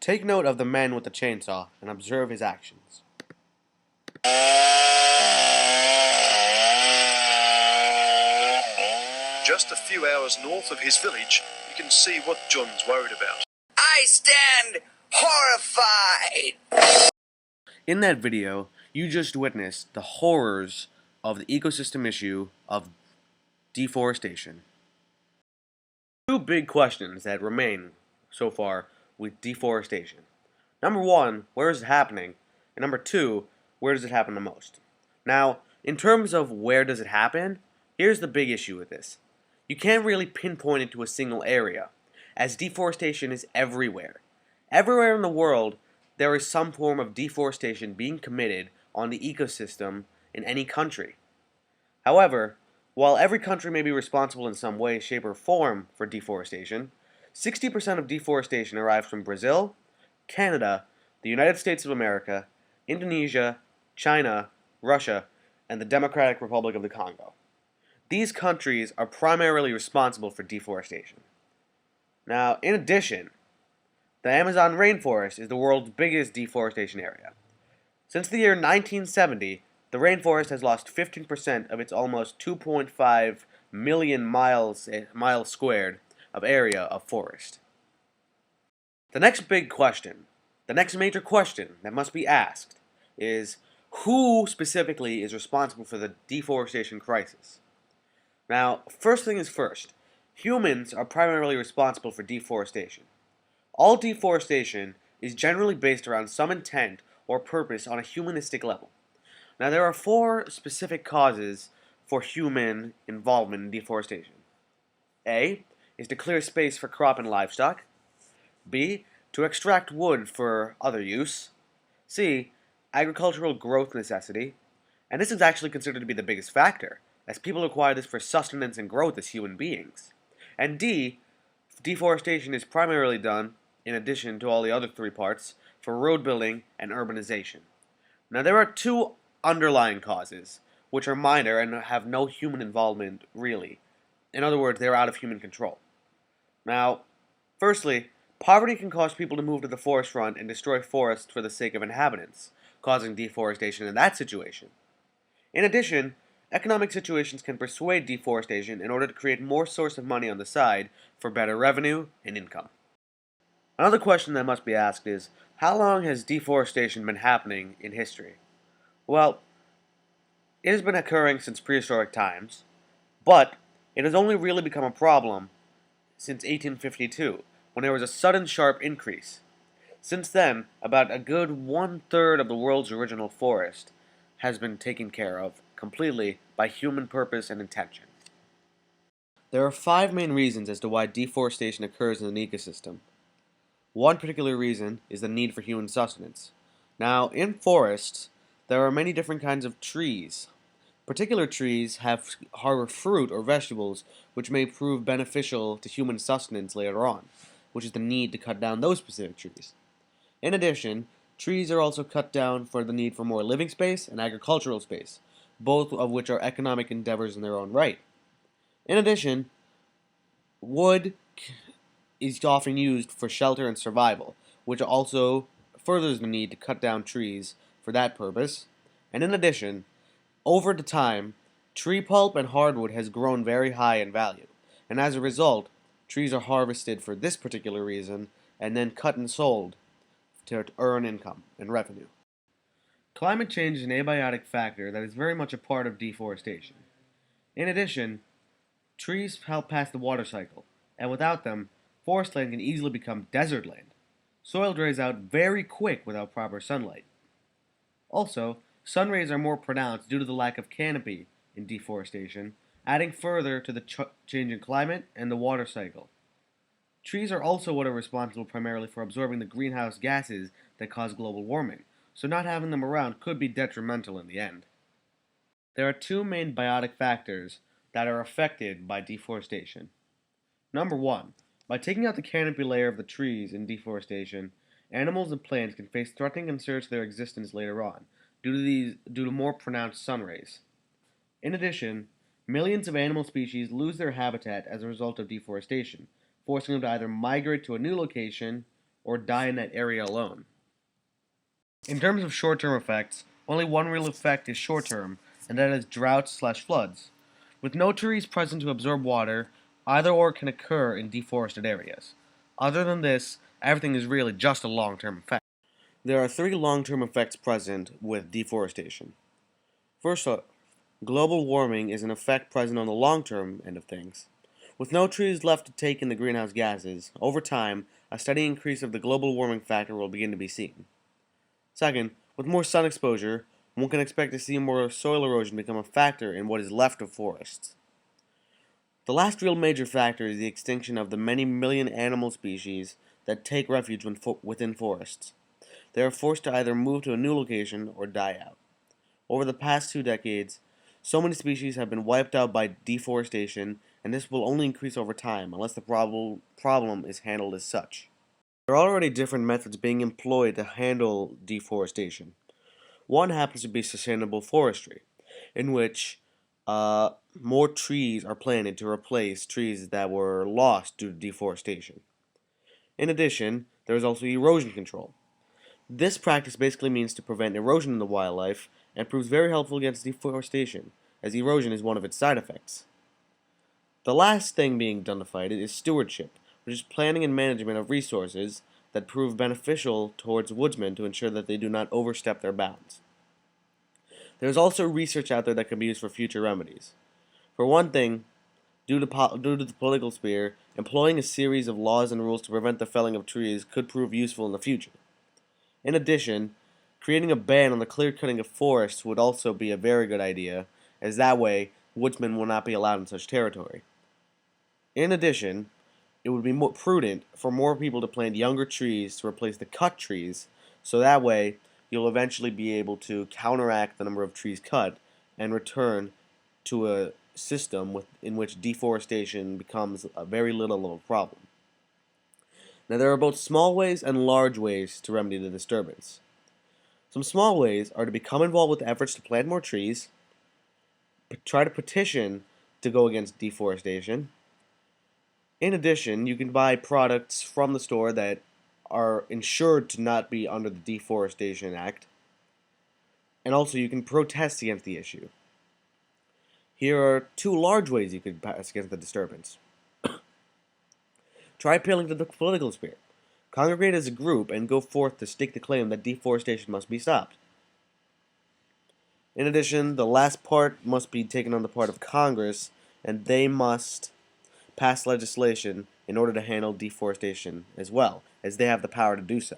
Take note of the man with the chainsaw and observe his actions. Just a few hours north of his village, you can see what John's worried about. I stand horrified! In that video, you just witnessed the horrors of the ecosystem issue of deforestation. Two big questions that remain so far with deforestation. Number one, where is it happening? And number two, where does it happen the most? Now, in terms of where does it happen, here's the big issue with this. You can't really pinpoint it to a single area, as deforestation is everywhere. Everywhere in the world, there is some form of deforestation being committed on the ecosystem in any country. However, while every country may be responsible in some way, shape, or form for deforestation, 60% of deforestation arrives from Brazil, Canada, the United States of America, Indonesia, China, Russia, and the Democratic Republic of the Congo. These countries are primarily responsible for deforestation. Now, in addition, the Amazon rainforest is the world's biggest deforestation area. Since the year 1970, the rainforest has lost 15% of its almost 2.5 million miles squared of area of forest. The next big question, the next major question that must be asked is, who specifically is responsible for the deforestation crisis? Now, first thing is first, humans are primarily responsible for deforestation. All deforestation is generally based around some intent or purpose on a humanistic level. Now, there are four specific causes for human involvement in deforestation. A is to clear space for crop and livestock. B, to extract wood for other use. C, agricultural growth necessity. And this is actually considered to be the biggest factor, as people require this for sustenance and growth as human beings. And D, deforestation is primarily done, in addition to all the other three parts, for road building and urbanization. Now, there are two underlying causes, which are minor and have no human involvement really. In other words, they are out of human control. Now, firstly, poverty can cause people to move to the forest front and destroy forests for the sake of inhabitants, causing deforestation in that situation. In addition, economic situations can persuade deforestation in order to create more source of money on the side for better revenue and income. Another question that must be asked is, how long has deforestation been happening in history? Well, it has been occurring since prehistoric times, but it has only really become a problem since 1852, when there was a sudden sharp increase. Since then, about a good 1/3 of the world's original forest has been taken care of completely by human purpose and intention. There are 5 main reasons as to why deforestation occurs in an ecosystem. One particular reason is the need for human sustenance. Now, in forests, there are many different kinds of trees. Particular trees harbor fruit or vegetables which may prove beneficial to human sustenance later on, which is the need to cut down those specific trees. In addition, trees are also cut down for the need for more living space and agricultural space, both of which are economic endeavors in their own right. In addition, wood is often used for shelter and survival, which also furthers the need to cut down trees for that purpose. And in addition, over the time, tree pulp and hardwood has grown very high in value, and as a result, trees are harvested for this particular reason and then cut and sold to earn income and revenue. Climate change is an abiotic factor that is very much a part of deforestation. In addition, trees help pass the water cycle, and without them, forest land can easily become desert land. Soil dries out very quick without proper sunlight. Also, sun rays are more pronounced due to the lack of canopy in deforestation, adding further to the change in climate and the water cycle. Trees are also what are responsible primarily for absorbing the greenhouse gases that cause global warming, so not having them around could be detrimental in the end. There are 2 main biotic factors that are affected by deforestation. Number 1, by taking out the canopy layer of the trees in deforestation, animals and plants can face threatening concerns to their existence later on, due to more pronounced sun rays. In addition, millions of animal species lose their habitat as a result of deforestation, forcing them to either migrate to a new location or die in that area alone. In terms of short-term effects, only one real effect is short-term, and that is droughts/floods. With no trees present to absorb water, either or can occur in deforested areas. Other than this, everything is really just a long-term effect. There are three long-term effects present with deforestation. First off, global warming is an effect present on the long-term end of things. With no trees left to take in the greenhouse gases, over time, a steady increase of the global warming factor will begin to be seen. Second, with more sun exposure, one can expect to see more soil erosion become a factor in what is left of forests. The last real major factor is the extinction of the many million animal species that take refuge within forests. They are forced to either move to a new location or die out. Over the past 2 decades, so many species have been wiped out by deforestation, and this will only increase over time unless the problem is handled as such. There are already different methods being employed to handle deforestation. One happens to be sustainable forestry, in which more trees are planted to replace trees that were lost due to deforestation. In addition, there is also erosion control. This practice basically means to prevent erosion in the wildlife and proves very helpful against deforestation, as erosion is one of its side effects. The last thing being done to fight it is stewardship, which is planning and management of resources that prove beneficial towards woodsmen to ensure that they do not overstep their bounds. There is also research out there that can be used for future remedies. For one thing, due to the political sphere, employing a series of laws and rules to prevent the felling of trees could prove useful in the future. In addition, creating a ban on the clear-cutting of forests would also be a very good idea, as that way, woodsmen will not be allowed in such territory. In addition, it would be more prudent for more people to plant younger trees to replace the cut trees, so that way, you'll eventually be able to counteract the number of trees cut and return to a system in which deforestation becomes a very little of a problem. Now, there are both small ways and large ways to remedy the disturbance. Some small ways are to become involved with efforts to plant more trees, try to petition to go against deforestation. In addition, you can buy products from the store that are insured to not be under the Deforestation Act, and also you can protest against the issue. Here are two large ways you can pass against the disturbance. Try appealing to the political sphere. Congregate as a group and go forth to stake the claim that deforestation must be stopped. In addition, the last part must be taken on the part of Congress, and they must pass legislation in order to handle deforestation as well, as they have the power to do so.